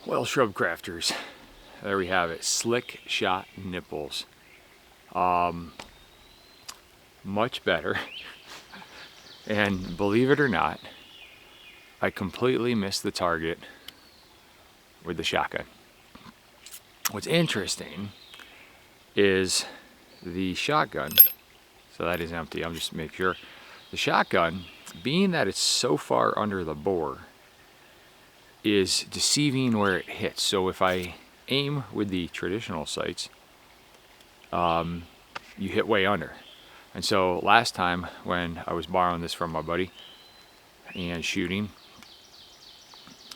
Well, shrub crafters, there we have it. Slick shot nipples. Much better. And believe it or not, I completely missed the target with the shotgun. What's interesting is the shotgun, so that is empty, I'm just making sure. The shotgun, being that it's so far under the bore, is deceiving where it hits. So if I aim with the traditional sights, you hit way under. And so last time when I was borrowing this from my buddy and shooting,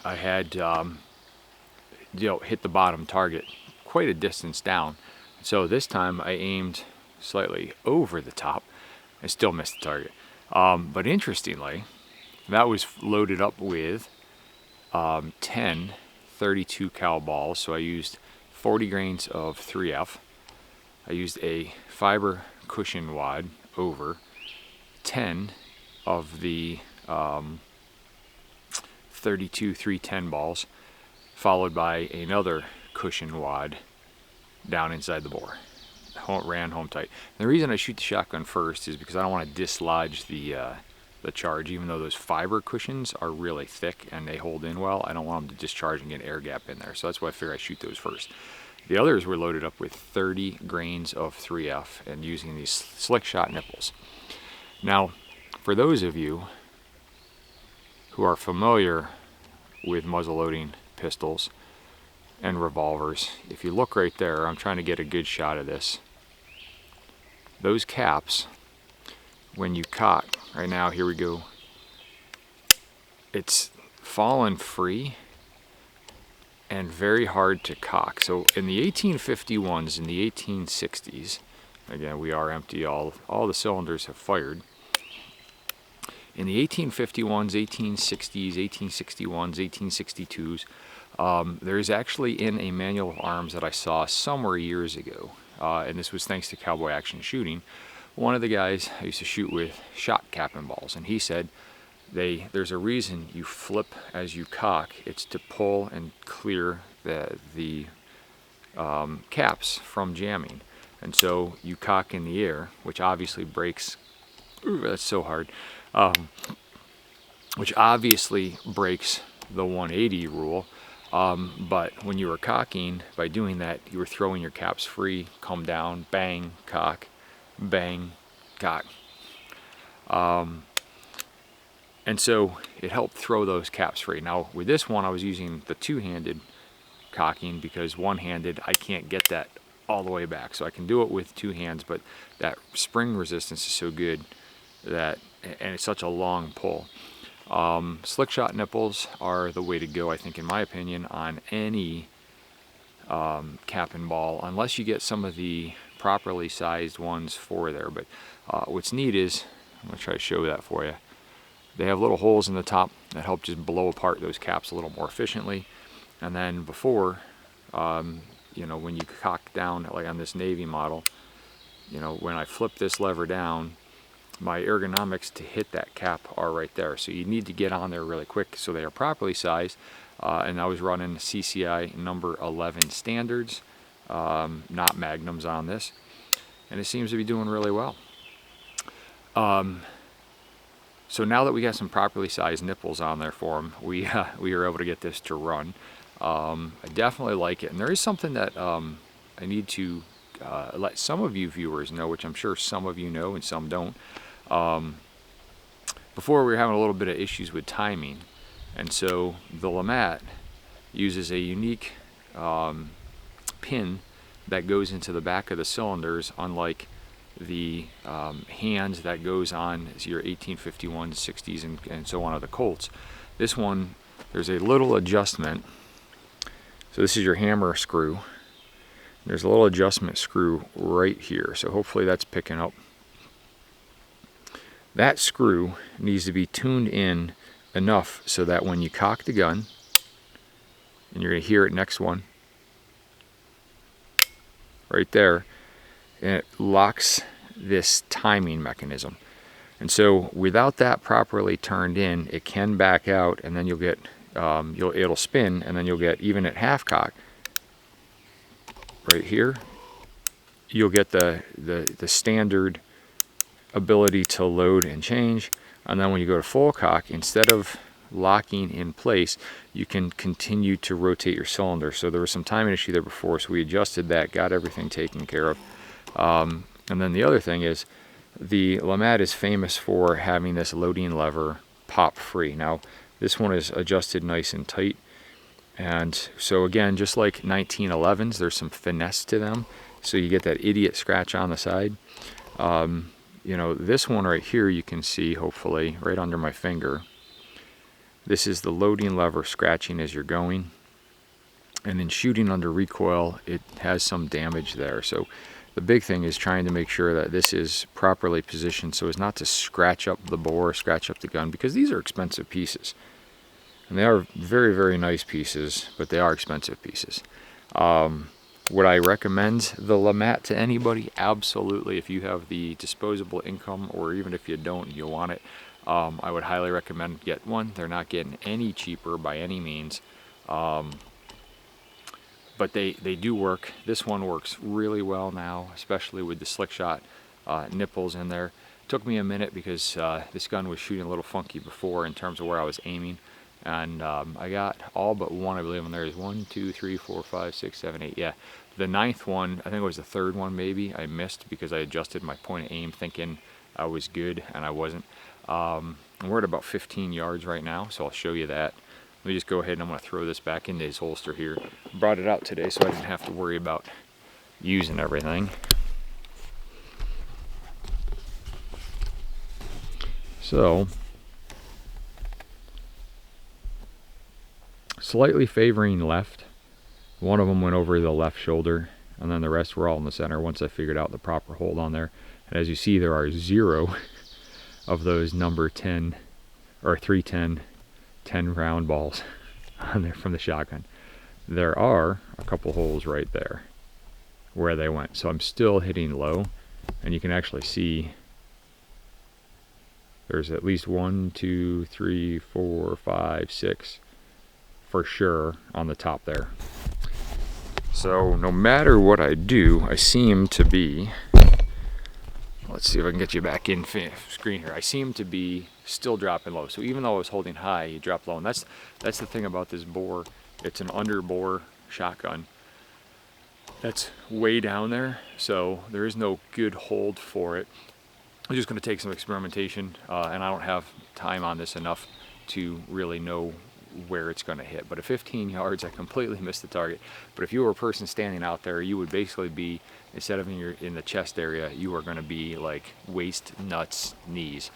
I had hit the bottom target quite a distance down. So this time I aimed slightly over the top and still missed the target. But interestingly, that was loaded up with 10 32 cal balls. So I used 40 grains of 3F. I used a fiber cushion wad over 10 of the 32 310 balls, followed by another cushion wad down inside the bore. Ran home tight. And the reason I shoot the shotgun first is because I don't want to dislodge the charge. Even though those fiber cushions are really thick and they hold in well, I don't want them to discharge and get an air gap in there. So that's why I figure I shoot those first. The others were loaded up with 30 grains of 3F and using these slick shot nipples. Now, for those of you who are familiar with muzzle-loading pistols and revolvers, if you look right there, I'm trying to get a good shot of this. Those caps, when you cock, right now, here we go, it's fallen free and very hard to cock. So in the 1851s, in the 1860s, again, we are empty, all the cylinders have fired. In the 1851s, 1860s, 1861s, 1862s, there's actually in a manual of arms that I saw somewhere years ago, and this was thanks to Cowboy Action Shooting. One of the guys I used to shoot with shot cap and balls, and he said there's a reason you flip as you cock. It's to pull and clear the caps from jamming. And so you cock in the air, which obviously breaks, ooh, that's so hard, which obviously breaks the 180 rule. But when you were cocking, by doing that, you were throwing your caps free, come down, bang, cock, bang, cock. And so it helped throw those caps free. Now with this one, I was using the two-handed cocking because one-handed, I can't get that all the way back. So I can do it with two hands, but that spring resistance is so good that, and it's such a long pull. Slick shot nipples are the way to go, I think, in my opinion, on any cap and ball, unless you get some of the properly sized ones for there. But what's neat is, I'm going to try to show that for you. They have little holes in the top that help just blow apart those caps a little more efficiently. And then before, when you cock down, like on this Navy model, when I flip this lever down, my ergonomics to hit that cap are right there. So you need to get on there really quick so they are properly sized. And I was running CCI number 11 standards, not magnums on this. And it seems to be doing really well. So now that we got some properly sized nipples on there for them, we were able to get this to run. I definitely like it, and there is something that I need to let some of you viewers know, which I'm sure some of you know and some don't. Before, we were having a little bit of issues with timing, and so the LeMat uses a unique pin that goes into the back of the cylinders, unlike the hand that goes on your 1851s, 60s, and so on of the Colts. This one, there's a little adjustment. So this is your hammer screw. There's a little adjustment screw right here, so hopefully that's picking up. That screw needs to be tuned in enough so that when you cock the gun, and you're going to hear it next one, right there, and it locks this timing mechanism. And so without that properly turned in, it can back out, and then you'll get, it'll spin, and then you'll get, even at half cock, right here, you'll get the standard ability to load and change. And then when you go to full cock, instead of locking in place, you can continue to rotate your cylinder. So there was some timing issue there before, so we adjusted that, got everything taken care of. And then the other thing is, the LeMat is famous for having this loading lever pop free. Now this one is adjusted nice and tight, and so again, just like 1911s, there's some finesse to them, so you get that idiot scratch on the side. You know, this one right here, you can see hopefully right under my finger, this is the loading lever scratching as you're going, and then shooting under recoil, it has some damage there. So the big thing is trying to make sure that this is properly positioned so as not to scratch up the bore, scratch up the gun, because these are expensive pieces. And they are very, very nice pieces, but they are expensive pieces. Would I recommend the LeMat to anybody? Absolutely. If you have the disposable income, or even if you don't, you want it, I would highly recommend get one. They're not getting any cheaper by any means. But they do work. This one works really well now, especially with the slixshot nipples in there. It took me a minute because this gun was shooting a little funky before in terms of where I was aiming. And I got all but one, I believe, and there's 1, 2, 3, 4, 5, 6, 7, 8. Yeah, the ninth one, I think it was the third one maybe, I missed because I adjusted my point of aim thinking I was good, and I wasn't. And we're at about 15 yards right now, so I'll show you that. Let me just go ahead and I'm going to throw this back into his holster here. Brought it out today so I didn't have to worry about using everything. So, slightly favoring left. One of them went over the left shoulder, and then the rest were all in the center once I figured out the proper hold on there. And as you see, there are 0 of those number 10 or 310 10 round balls on there from the shotgun. There are a couple holes right there where they went, so I'm still hitting low, and you can actually see there's at least 1, 2, 3, 4, 5, 6 for sure on the top there. So no matter what I do, I seem to be, let's see if I can get you back in screen here, I seem to be still dropping low. So even though I was holding high, you drop low, and that's the thing about this bore. It's an under bore shotgun that's way down there, so there is no good hold for it. I'm just going to take some experimentation, and I don't have time on this enough to really know where it's going to hit. But at 15 yards, I completely missed the target. But if you were a person standing out there, you would basically be, instead of in the chest area, you are going to be like waist, nuts, knees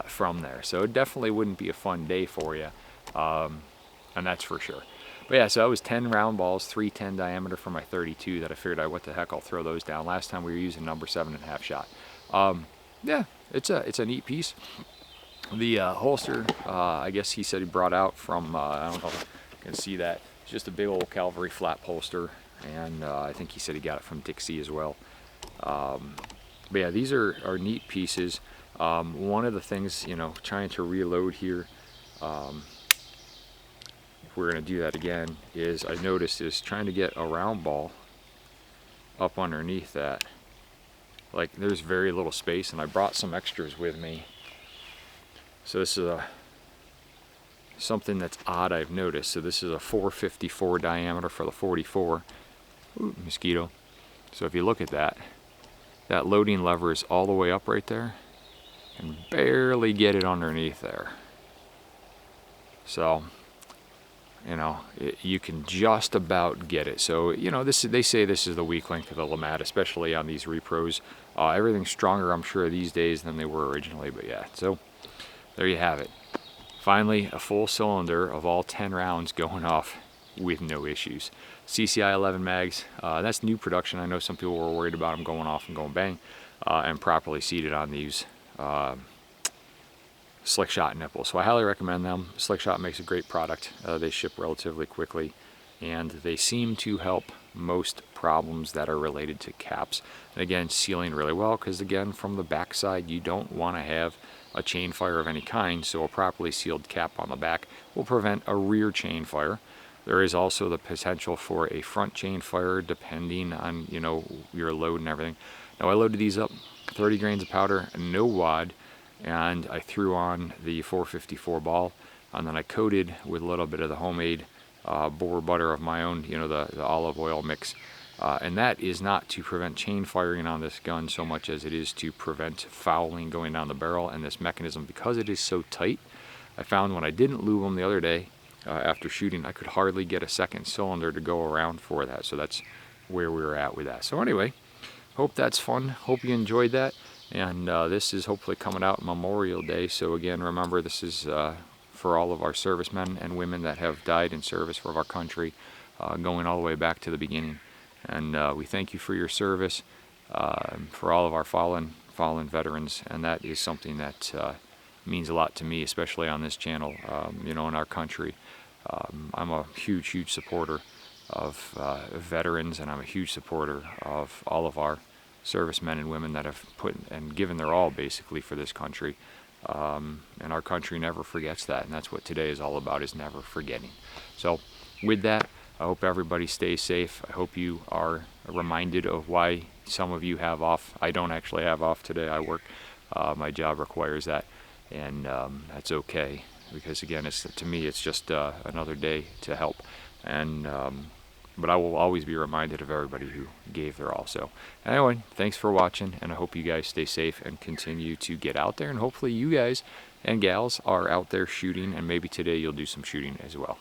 from there. So it definitely wouldn't be a fun day for you, and that's for sure. But yeah, so that was 10 round balls, 310 diameter for my 32 that I figured out, what the heck, I'll throw those down. Last time we were using number 7.5 shot. Yeah, it's a neat piece. The holster, I guess he said he brought out from, I don't know if you can see that, it's just a big old cavalry flap holster, and I think he said he got it from Dixie as well. But yeah, these are neat pieces. One of the things, you know, trying to reload here, if we're going to do that again, is I noticed is trying to get a round ball up underneath that. Like, there's very little space, and I brought some extras with me. So this is something that's odd I've noticed. So this is a 454 diameter for the 44. Ooh, mosquito. So if you look at that, that loading lever is all the way up right there, and barely get it underneath there. So, you know, you can just about get it. So, you know, they say this is the weak link of the LeMat, especially on these repros. Everything's stronger, I'm sure, these days than they were originally. But yeah, so there you have it. Finally, a full cylinder of all 10 rounds going off with no issues. CCI 11 mags, that's new production. I know some people were worried about them going off and going bang, and properly seated on these slixshot nipples. So I highly recommend them. Slixshot makes a great product. They ship relatively quickly, and they seem to help most problems that are related to caps. And again, sealing really well, because again, from the back side, you don't want to have a chain fire of any kind, so a properly sealed cap on the back will prevent a rear chain fire. There is also the potential for a front chain fire depending on, you know, your load and everything. Now I loaded these up 30 grains of powder, no wad, and I threw on the 454 ball, and then I coated with a little bit of the homemade boar butter of my own, you know, the olive oil mix. And that is not to prevent chain firing on this gun so much as it is to prevent fouling going down the barrel. And this mechanism, because it is so tight, I found when I didn't lube them the other day after shooting, I could hardly get a second cylinder to go around for that. So that's where we were at with that. So anyway, hope that's fun. Hope you enjoyed that. And this is hopefully coming out Memorial Day. So again, remember, this is for all of our servicemen and women that have died in service for our country, going all the way back to the beginning. And we thank you for your service, for all of our fallen veterans, and that is something that means a lot to me, especially on this channel, you know, in our country. I'm a huge supporter of veterans, and I'm a huge supporter of all of our servicemen and women that have put and given their all basically for this country. And our country never forgets that, and that's what today is all about, is never forgetting. So with that, I hope everybody stays safe. I hope you are reminded of why some of you have off. I don't actually have off today. I work. My job requires that, and that's okay, because again, to me, it's just another day to help. And but I will always be reminded of everybody who gave their all. So anyway, thanks for watching, and I hope you guys stay safe and continue to get out there, and hopefully you guys and gals are out there shooting, and maybe today you'll do some shooting as well.